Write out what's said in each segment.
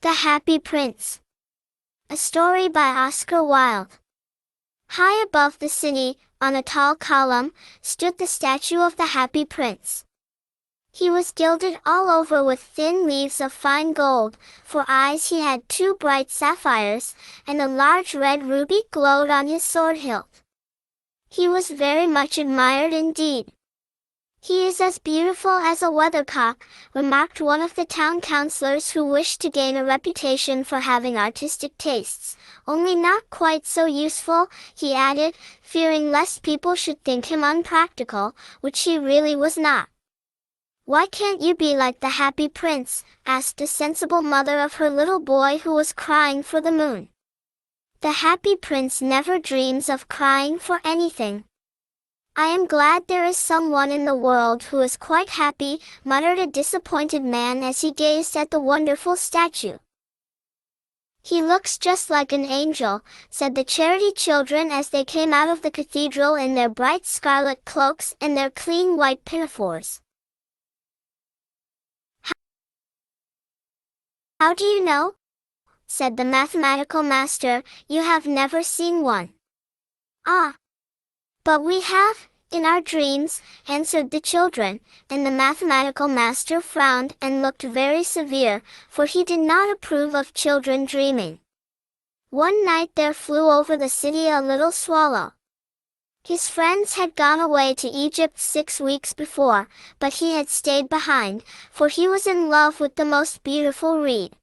The Happy Prince. A story by Oscar Wilde. High above the city, on a tall column, stood the statue of the Happy Prince. He was gilded all over with thin leaves of fine gold. For eyes he had two bright sapphires, and a large red ruby glowed on his sword hilt. He was very much admired indeed. "He is as beautiful as a weathercock," remarked one of the town councillors who wished to gain a reputation for having artistic tastes. "Only not quite so useful," he added, fearing lest people should think him unpractical, which he really was not. "Why can't you be like the Happy Prince?" asked a sensible mother of her little boy who was crying for the moon. "The Happy Prince never dreams of crying for anything." "I am glad there is someone in the world who is quite happy," muttered a disappointed man as he gazed at the wonderful statue. "He looks just like an angel," said the charity children as they came out of the cathedral in their bright scarlet cloaks and their clean white pinafores. "How do you know?" said the mathematical master. "You have never seen one." "Ah! But we have, in our dreams," answered the children, and the mathematical master frowned and looked very severe, for he did not approve of children dreaming. One night there flew over the city a little swallow. His friends had gone away to Egypt 6 weeks before, but he had stayed behind, for he was in love with the most beautiful reed.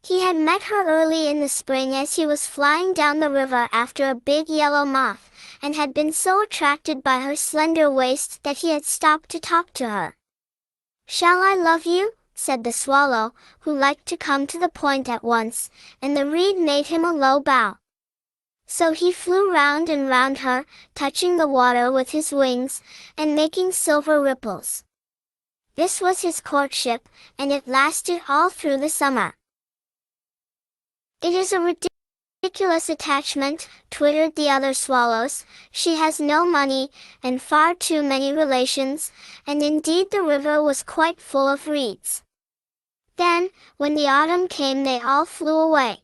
He had met her early in the spring as he was flying down the river after a big yellow moth, and had been so attracted by her slender waist that he had stopped to talk to her. "Shall I love you?" said the swallow, who liked to come to the point at once, and the reed made him a low bow. So he flew round and round her, touching the water with his wings, and making silver ripples. This was his courtship, and it lasted all through the summer. "It is a ridiculous attachment," twittered the other swallows. "She has no money, and far too many relations," and indeed the river was quite full of reeds. Then, when the autumn came, they all flew away.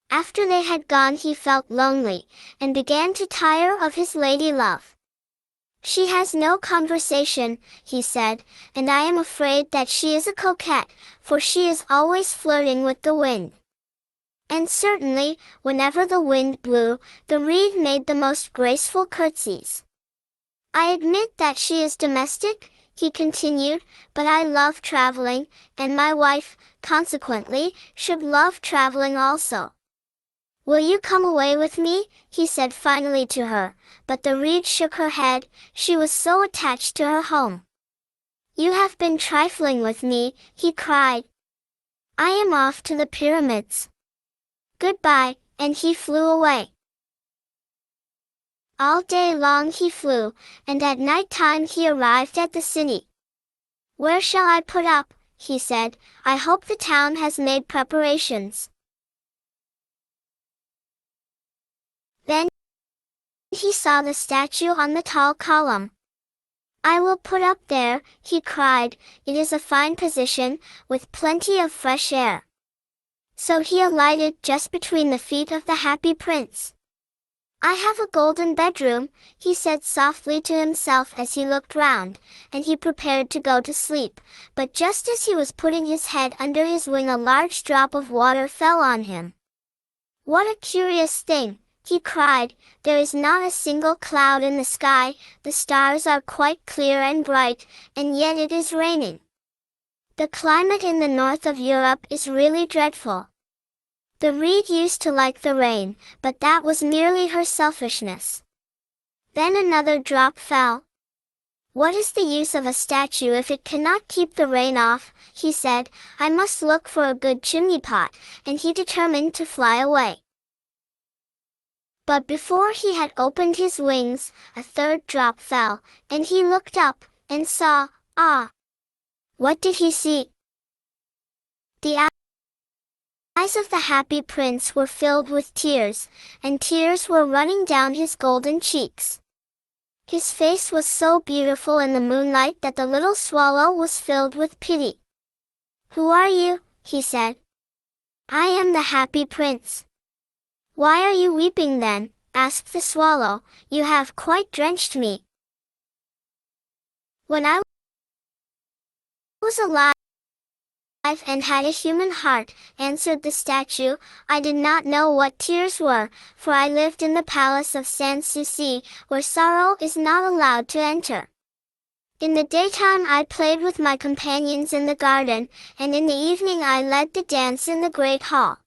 After they had gone he felt lonely, and began to tire of his lady love. "She has no conversation," he said, "and I am afraid that she is a coquette, for she is always flirting with the wind." And certainly, whenever the wind blew, the reed made the most graceful curtsies. "I admit that she is domestic," he continued, "but I love traveling, and my wife, consequently, should love traveling also. Will you come away with me?" he said finally to her, but the reed shook her head, she was so attached to her home. "You have been trifling with me," he cried. "I am off to the pyramids. Goodbye," and he flew away. All day long he flew, and at night time he arrived at the city. "Where shall I put up?" he said. "I hope the town has made preparations." Then he saw the statue on the tall column. "I will put up there," he cried. "It is a fine position, with plenty of fresh air." So he alighted just between the feet of the Happy Prince. "I have a golden bedroom," he said softly to himself as he looked round, and he prepared to go to sleep, but just as he was putting his head under his wing a large drop of water fell on him. "What a curious thing!" he cried. "There is not a single cloud in the sky, the stars are quite clear and bright, and yet it is raining. The climate in the north of Europe is really dreadful." The reed used to like the rain, but that was merely her selfishness. Then another drop fell. "What is the use of a statue if it cannot keep the rain off?" he said. "I must look for a good chimney pot," and he determined to fly away. But before he had opened his wings, a third drop fell, and he looked up, and saw, ah! What did he see? The eyes of the Happy Prince were filled with tears, and tears were running down his golden cheeks. His face was so beautiful in the moonlight that the little swallow was filled with pity. "Who are you?" he said. I am the happy prince." "Why are you weeping then?" asked the swallow. "You have quite drenched me." "When I was alive and had a human heart," answered the statue, "I did not know what tears were, for I lived in the palace of Sans-Souci, where sorrow is not allowed to enter. In the daytime I played with my companions in the garden, and in the evening I led the dance in the great hall.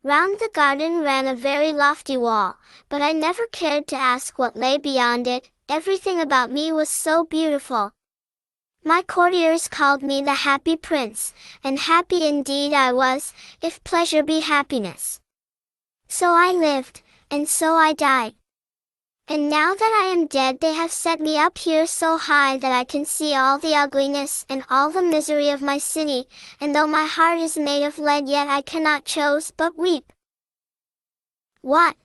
Round the garden ran a very lofty wall, but I never cared to ask what lay beyond it. Everything about me was so beautiful. My courtiers called me the happy prince, and happy indeed I was, if pleasure be happiness. So I lived, and so I died. And now that I am dead they have set me up here so high that I can see all the ugliness and all the misery of my city, and though my heart is made of lead yet I cannot choose but weep." "What?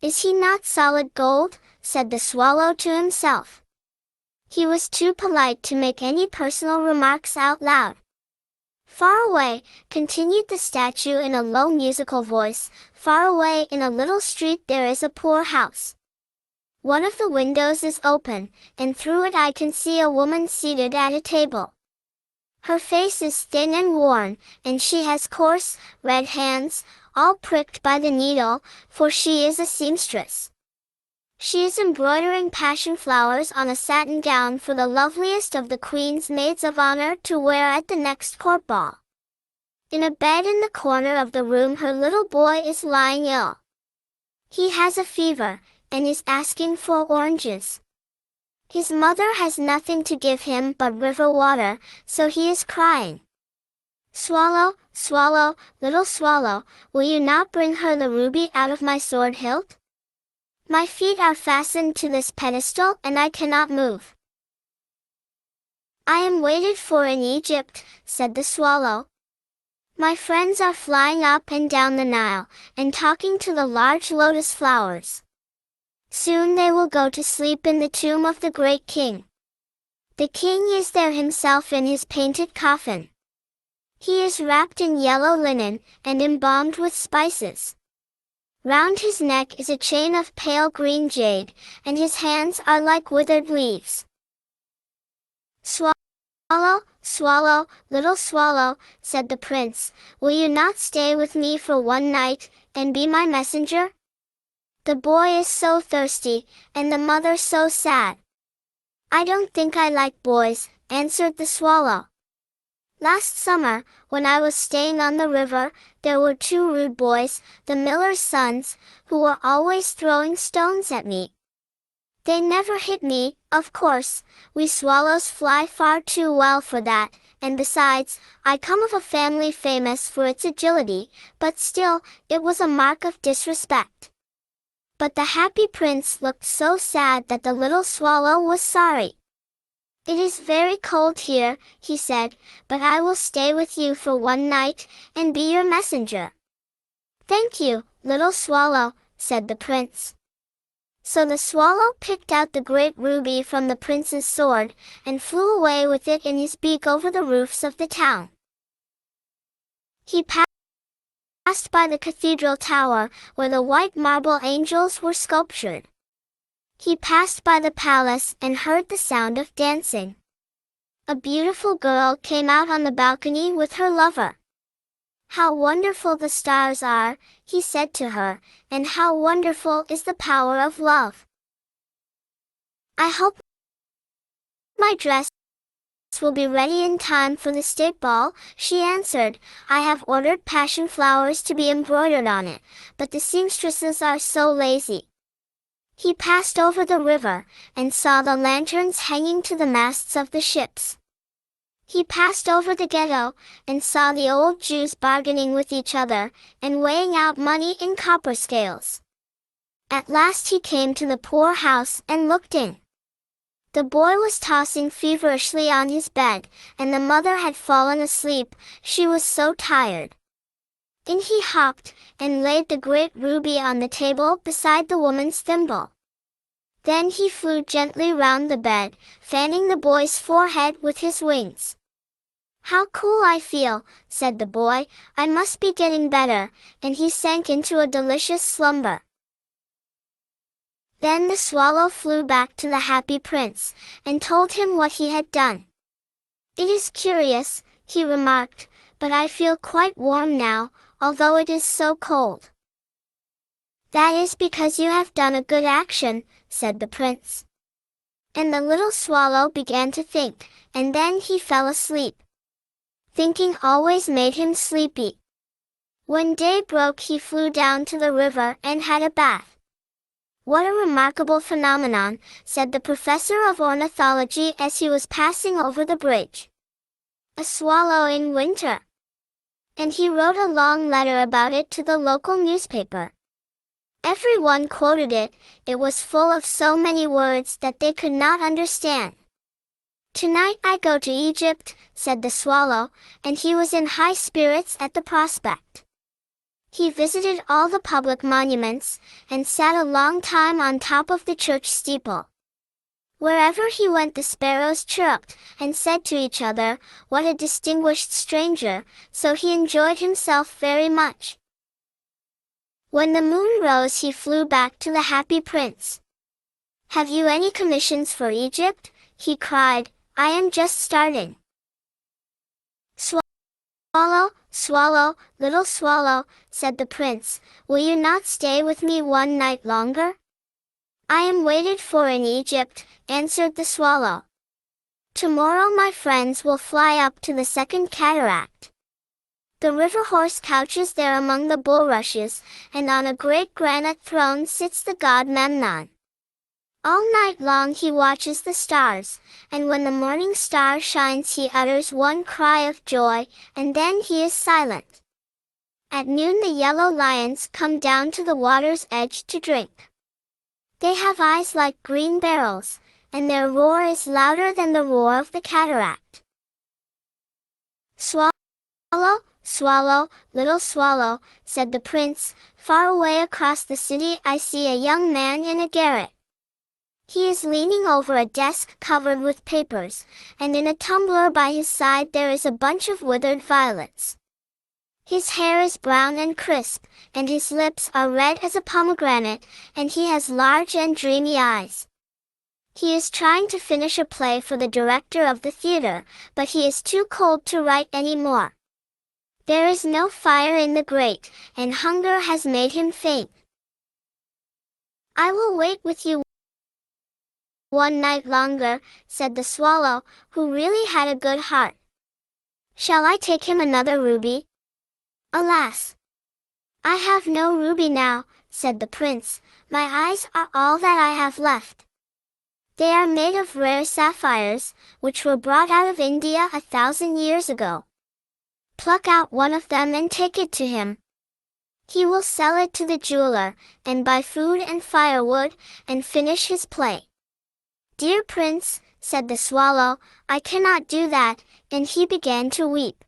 Is he not solid gold?" said the swallow to himself. He was too polite to make any personal remarks out loud. "Far away," continued the statue in a low musical voice, "far away in a little street there is a poor house. One of the windows is open, and through it I can see a woman seated at a table. Her face is thin and worn, and she has coarse, red hands, all pricked by the needle, for she is a seamstress. She is embroidering passion flowers on a satin gown for the loveliest of the queen's maids of honor to wear at the next court ball. In a bed in the corner of the room her little boy is lying ill. He has a fever, and is asking for oranges. His mother has nothing to give him but river water, so he is crying. Swallow, swallow, little swallow, will you not bring her the ruby out of my sword hilt? My feet are fastened to this pedestal and I cannot move." "I am waited for in Egypt," said the swallow. "My friends are flying up and down the Nile, and talking to the large lotus flowers. Soon they will go to sleep in the tomb of the great king. The king is there himself in his painted coffin. He is wrapped in yellow linen, and embalmed with spices. Round his neck is a chain of pale green jade, and his hands are like withered leaves." "Swallow, swallow, little swallow," said the prince, "will you not stay with me for one night, and be my messenger? The boy is so thirsty, and the mother so sad." "I don't think I like boys," answered the swallow. "Last summer, when I was staying on the river, there were two rude boys, the miller's sons, who were always throwing stones at me. They never hit me, of course, we swallows fly far too well for that, and besides, I come of a family famous for its agility, but still, it was a mark of disrespect." But the happy prince looked so sad that the little swallow was sorry. "It is very cold here," he said, "but I will stay with you for one night, and be your messenger." "Thank you, little swallow," said the prince. So the swallow picked out the great ruby from the prince's sword, and flew away with it in his beak over the roofs of the town. He passed by the cathedral tower, where the white marble angels were sculptured. He passed by the palace and heard the sound of dancing. A beautiful girl came out on the balcony with her lover. "How wonderful the stars are," he said to her, "and how wonderful is the power of love. I hope my dress will be ready in time for the state ball," she answered. "I have ordered passion flowers to be embroidered on it, but the seamstresses are so lazy." He passed over the river, and saw the lanterns hanging to the masts of the ships. He passed over the ghetto, and saw the old Jews bargaining with each other, and weighing out money in copper scales. At last he came to the poor house and looked in. The boy was tossing feverishly on his bed, and the mother had fallen asleep, she was so tired. In he hopped, and laid the great ruby on the table beside the woman's thimble. Then he flew gently round the bed, fanning the boy's forehead with his wings. How cool I feel, said the boy. I must be getting better, and he sank into a delicious slumber. Then the swallow flew back to the happy prince, and told him what he had done. It is curious, he remarked, but I feel quite warm now, although it is so cold. That is because you have done a good action, said the prince. And the little swallow began to think, and then he fell asleep. Thinking always made him sleepy. When day broke he flew down to the river and had a bath. What a remarkable phenomenon, said the professor of ornithology as he was passing over the bridge. A swallow in winter. And he wrote a long letter about it to the local newspaper. Everyone quoted it. It was full of so many words that they could not understand. Tonight I go to Egypt, said the swallow, and he was in high spirits at the prospect. He visited all the public monuments, and sat a long time on top of the church steeple. Wherever he went the sparrows chirped, and said to each other, what a distinguished stranger, so he enjoyed himself very much. When the moon rose he flew back to the happy prince. Have you any commissions for Egypt? He cried. I am just starting. Swallow, swallow, little swallow, said the prince, will you not stay with me one night longer? I am waited for in Egypt, answered the swallow. Tomorrow my friends will fly up to the second cataract. The river horse couches there among the bulrushes, and on a great granite throne sits the god Memnon. All night long he watches the stars, and when the morning star shines he utters one cry of joy, and then he is silent. At noon the yellow lions come down to the water's edge to drink. They have eyes like green beryls, and their roar is louder than the roar of the cataract. Swallow, swallow, little swallow, said the prince, far away across the city I see a young man in a garret. He is leaning over a desk covered with papers, and in a tumbler by his side there is a bunch of withered violets. His hair is brown and crisp, and his lips are red as a pomegranate, and he has large and dreamy eyes. He is trying to finish a play for the director of the theater, but he is too cold to write any more. There is no fire in the grate, and hunger has made him faint. I will wait with you one night longer, said the swallow, who really had a good heart. Shall I take him another ruby? Alas! I have no ruby now, said the prince, my eyes are all that I have left. They are made of rare sapphires, which were brought out of India 1,000 years ago. Pluck out one of them and take it to him. He will sell it to the jeweler, and buy food and firewood, and finish his play. Dear prince, said the swallow, I cannot do that, and he began to weep.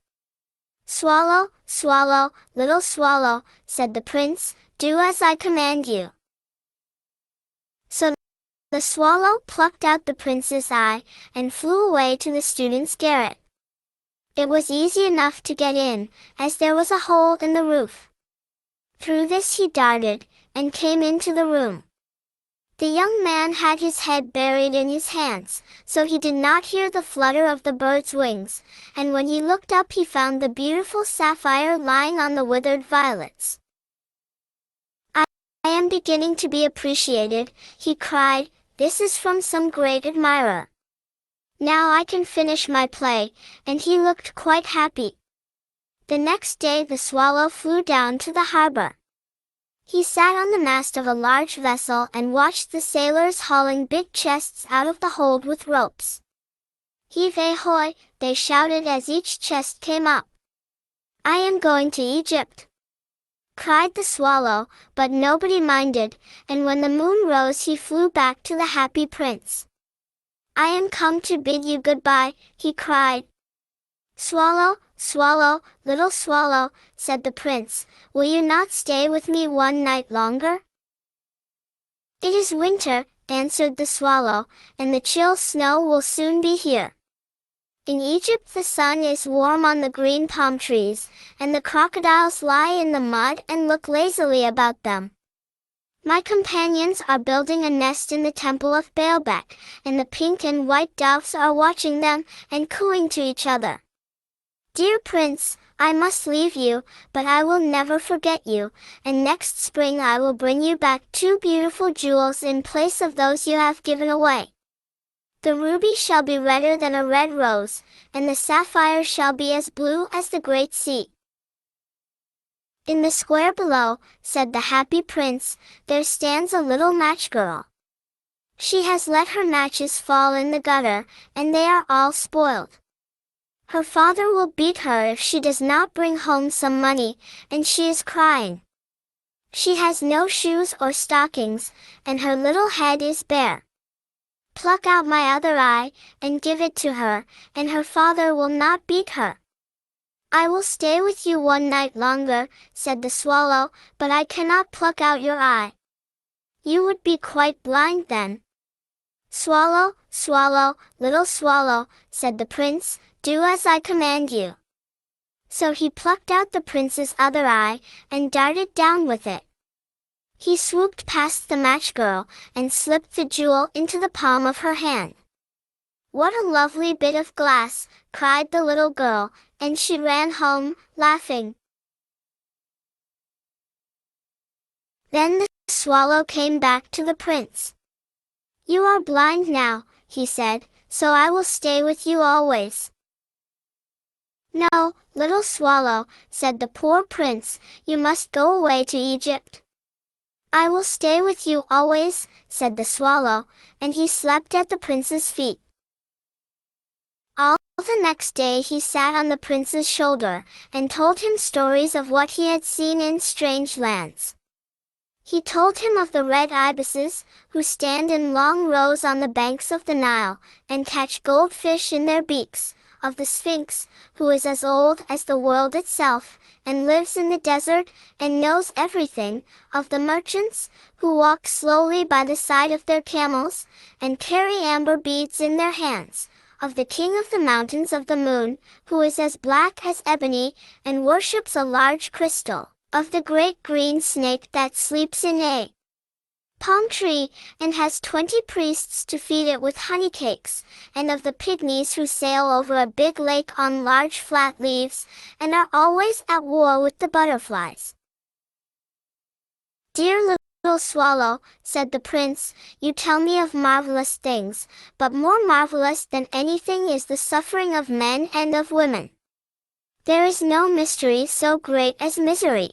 Swallow, swallow, little swallow, said the prince, do as I command you. So the swallow plucked out the prince's eye, and flew away to the student's garret. It was easy enough to get in, as there was a hole in the roof. Through this he darted, and came into the room. The young man had his head buried in his hands, so he did not hear the flutter of the bird's wings, and when he looked up he found the beautiful sapphire lying on the withered violets. I am beginning to be appreciated, he cried, this is from some great admirer. Now I can finish my play, and he looked quite happy. The next day the swallow flew down to the harbor. He sat on the mast of a large vessel and watched the sailors hauling big chests out of the hold with ropes. Heave ahoy, they shouted as each chest came up. I am going to Egypt, cried the swallow, but nobody minded, and when the moon rose he flew back to the happy prince. I am come to bid you goodbye, he cried. Swallow, swallow, little swallow, said the prince, will you not stay with me one night longer? It is winter, answered the swallow, and the chill snow will soon be here. In Egypt the sun is warm on the green palm trees, and the crocodiles lie in the mud and look lazily about them. My companions are building a nest in the temple of Baalbek, and the pink and white doves are watching them and cooing to each other. Dear Prince, I must leave you, but I will never forget you, and next spring I will bring you back 2 beautiful jewels in place of those you have given away. The ruby shall be redder than a red rose, and the sapphire shall be as blue as the great sea. In the square below, said the happy prince, there stands a little match girl. She has let her matches fall in the gutter, and they are all spoiled. Her father will beat her if she does not bring home some money, and she is crying. She has no shoes or stockings, and her little head is bare. Pluck out my other eye, and give it to her, and her father will not beat her. I will stay with you 1 night longer, said the swallow, but I cannot pluck out your eye. You would be quite blind then. Swallow, swallow, little swallow, said the prince, do as I command you. So he plucked out the prince's other eye, and darted down with it. He swooped past the match girl, and slipped the jewel into the palm of her hand. What a lovely bit of glass, cried the little girl, and she ran home, laughing. Then the swallow came back to the prince. You are blind now, he said, so I will stay with you always. No, little swallow, said the poor prince, you must go away to Egypt. I will stay with you always, said the swallow, and he slept at the prince's feet. All the next day he sat on the prince's shoulder, and told him stories of what he had seen in strange lands. He told him of the red ibises, who stand in long rows on the banks of the Nile, and catch goldfish in their beaks, of the Sphinx, who is as old as the world itself, and lives in the desert, and knows everything, of the merchants, who walk slowly by the side of their camels, and carry amber beads in their hands, of the king of the mountains of the moon, who is as black as ebony, and worships a large crystal, of the great green snake that sleeps in a palm tree, and has 20 priests to feed it with honey cakes, and of the pygmies who sail over a big lake on large flat leaves, and are always at war with the butterflies. Dear little swallow, said the prince, you tell me of marvelous things, but more marvelous than anything is the suffering of men and of women. There is no mystery so great as misery.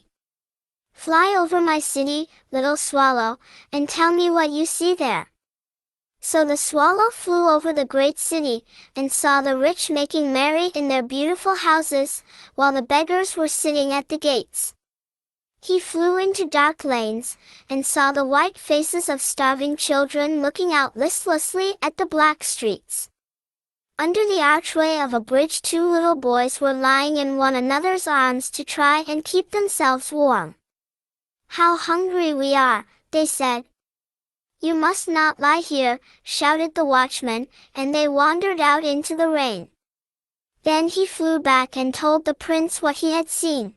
Fly over my city, little swallow, and tell me what you see there. So the swallow flew over the great city, and saw the rich making merry in their beautiful houses, while the beggars were sitting at the gates. He flew into dark lanes, and saw the white faces of starving children looking out listlessly at the black streets. Under the archway of a bridge 2 little boys were lying in one another's arms to try and keep themselves warm. How hungry we are, they said. You must not lie here, shouted the watchman, and they wandered out into the rain. Then he flew back and told the prince what he had seen.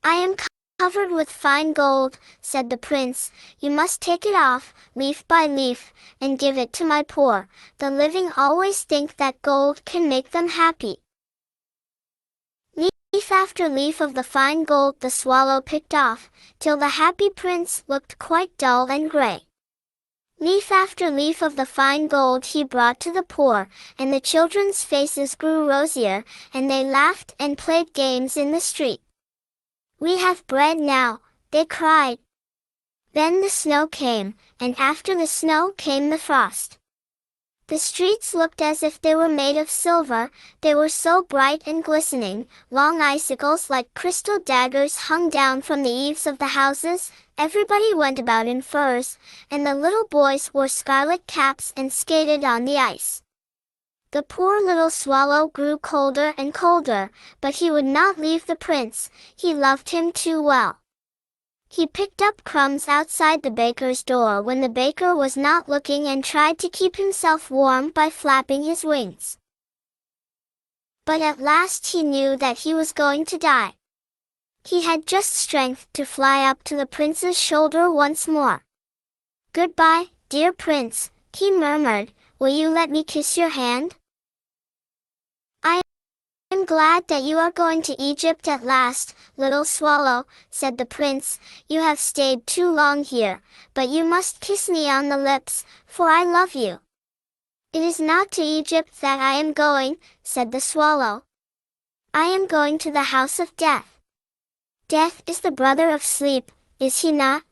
I am covered with fine gold, said the prince. You must take it off, leaf by leaf, and give it to my poor. The living always think that gold can make them happy. Leaf after leaf of the fine gold the swallow picked off, till the happy prince looked quite dull and gray. Leaf after leaf of the fine gold he brought to the poor, and the children's faces grew rosier, and they laughed and played games in the street. We have bread now, they cried. Then the snow came, and after the snow came the frost. The streets looked as if they were made of silver, they were so bright and glistening. Long icicles like crystal daggers hung down from the eaves of the houses. Everybody went about in furs, and the little boys wore scarlet caps and skated on the ice. The poor little swallow grew colder and colder, but he would not leave the prince, he loved him too well. He picked up crumbs outside the baker's door when the baker was not looking and tried to keep himself warm by flapping his wings. But at last he knew that he was going to die. He had just strength to fly up to the prince's shoulder once more. "Goodbye, dear prince," he murmured. "Will you let me kiss your hand?" "I am glad that you are going to Egypt at last, little swallow," said the prince. "You have stayed too long here, but you must kiss me on the lips, for I love you." "It is not to Egypt that I am going," said the swallow. "I am going to the house of death. Death is the brother of sleep, is he not?"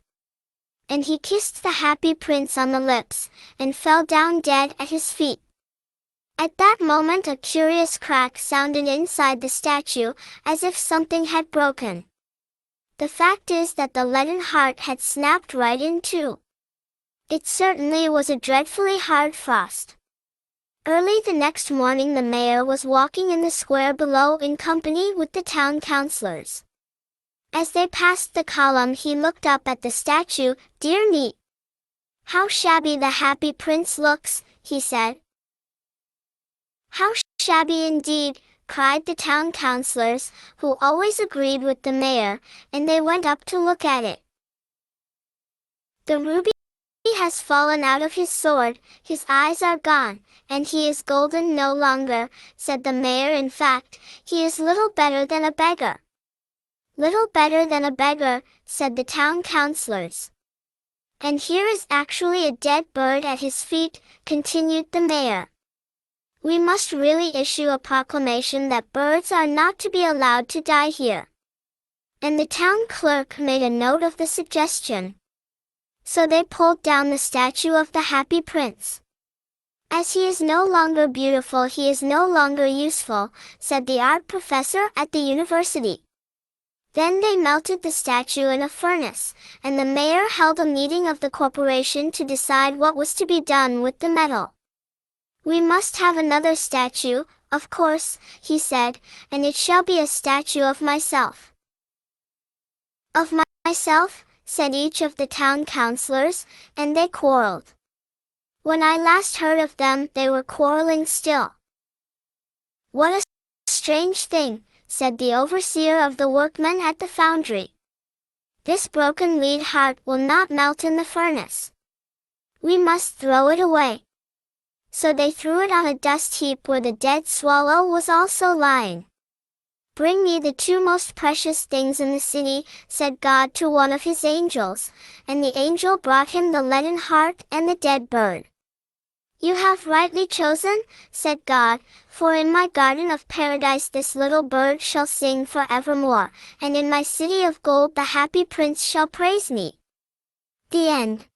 And he kissed the happy prince on the lips, and fell down dead at his feet. At that moment a curious crack sounded inside the statue, as if something had broken. The fact is that the leaden heart had snapped right in two. It certainly was a dreadfully hard frost. Early the next morning the mayor was walking in the square below in company with the town councillors. As they passed the column he looked up at the statue. "Dear me! How shabby the happy prince looks," he said. "How shabby indeed," cried the town councillors, who always agreed with the mayor, and they went up to look at it. "The ruby has fallen out of his sword, his eyes are gone, and he is golden no longer," said the mayor. "In fact, he is little better than a beggar." "Little better than a beggar," said the town councillors. "And here is actually a dead bird at his feet," continued the mayor. "We must really issue a proclamation that birds are not to be allowed to die here." And the town clerk made a note of the suggestion. So they pulled down the statue of the happy prince. "As he is no longer beautiful, he is no longer useful," said the art professor at the university. Then they melted the statue in a furnace, and the mayor held a meeting of the corporation to decide what was to be done with the metal. "We must have another statue, of course," he said, "and it shall be a statue of myself." "Of myself?" said each of the town councillors, and they quarreled. When I last heard of them, they were quarreling still. "What a strange thing," said the overseer of the workmen at the foundry. "This broken lead heart will not melt in the furnace. We must throw it away." So they threw it on a dust heap where the dead swallow was also lying. "Bring me the two most precious things in the city," said God to one of his angels, and the angel brought him the leaden heart and the dead bird. "You have rightly chosen," said God, "for in my garden of paradise this little bird shall sing forevermore, and in my city of gold the happy prince shall praise me." The end.